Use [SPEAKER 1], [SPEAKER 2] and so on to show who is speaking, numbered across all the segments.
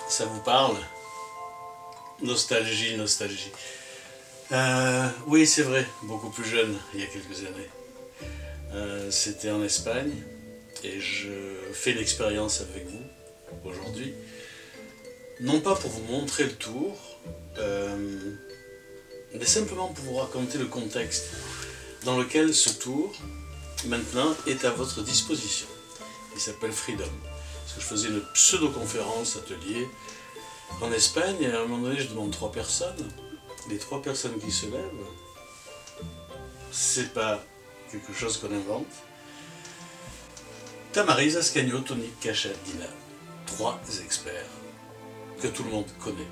[SPEAKER 1] Ça vous parle? Nostalgie, nostalgie. Oui, c'est vrai, beaucoup plus jeune, il y a quelques années. C'était en Espagne, et je fais l'expérience avec vous, aujourd'hui. Non pas pour vous montrer le tour, mais simplement pour vous raconter le contexte dans lequel ce tour, maintenant, est à votre disposition. Il s'appelle Freedom. Parce que je faisais une pseudo-conférence, atelier, en Espagne, et à un moment donné, je demande 3 personnes. Les 3 personnes qui se lèvent, c'est pas quelque chose qu'on invente. Tamariz, Ascanio, Tonique, Cachat, Dina. 3 experts que tout le monde connaît.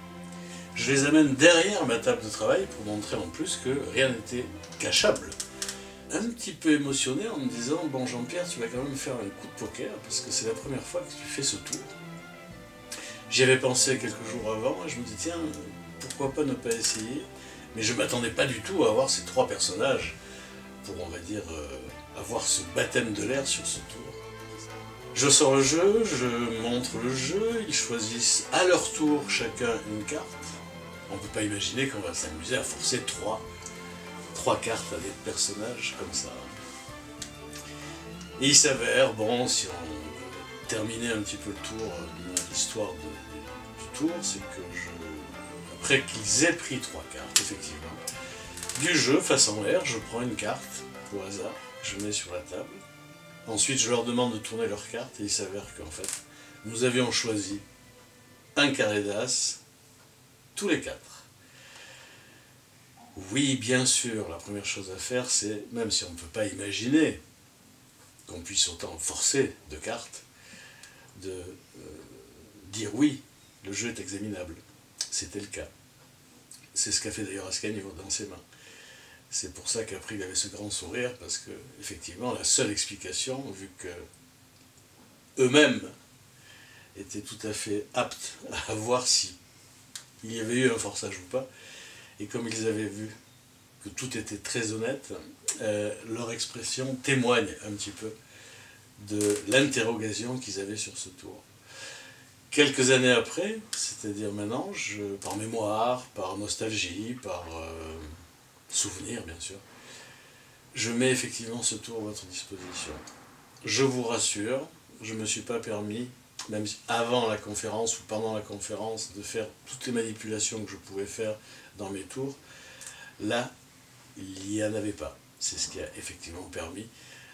[SPEAKER 1] Je les amène derrière ma table de travail pour montrer en plus que rien n'était cachable. Un petit peu émotionné en me disant « Bon Jean-Pierre, tu vas quand même faire un coup de poker parce que c'est la première fois que tu fais ce tour. » J'y avais pensé quelques jours avant et je me dis « Tiens, pourquoi pas ne pas essayer ?» Mais je ne m'attendais pas du tout à avoir ces 3 personnages pour, on va dire, avoir ce baptême de l'air sur ce tour. Je sors le jeu, je montre le jeu, ils choisissent à leur tour chacun une carte. On ne peut pas imaginer qu'on va s'amuser à forcer 3 cartes à des personnages comme ça. Et il s'avère, bon, si on terminait un petit peu le tour de l'histoire du tour, c'est que après qu'ils aient pris 3 cartes, effectivement, du jeu façon R, je prends une carte au hasard, je mets sur la table. Ensuite, je leur demande de tourner leurs cartes et il s'avère qu'en fait, nous avions choisi un carré d'as, tous les 4. Oui, bien sûr, la première chose à faire, c'est, même si on ne peut pas imaginer qu'on puisse autant forcer de cartes, de dire oui, le jeu est examinable. C'était le cas. C'est ce qu'a fait d'ailleurs Ascanio dans ses mains. C'est pour ça qu'après il avait ce grand sourire, parce que, effectivement, la seule explication, vu que eux-mêmes étaient tout à fait aptes à voir si il y avait eu un forçage ou pas, et comme ils avaient vu que tout était très honnête, leur expression témoigne un petit peu de l'interrogation qu'ils avaient sur ce tour. Quelques années après, c'est-à-dire maintenant, par mémoire, par nostalgie, par souvenir bien sûr, je mets effectivement ce tour à votre disposition. Je vous rassure, je ne me suis pas permis, même avant la conférence ou pendant la conférence, de faire toutes les manipulations que je pouvais faire dans mes tours. Là, il n'y en avait pas. C'est ce qui a effectivement permis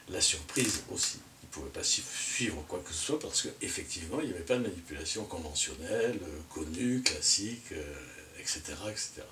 [SPEAKER 1] la surprise aussi. Ils ne pouvaient pas suivre quoi que ce soit parce qu'effectivement, il n'y avait pas de manipulation conventionnelle, connue, classique, etc., etc.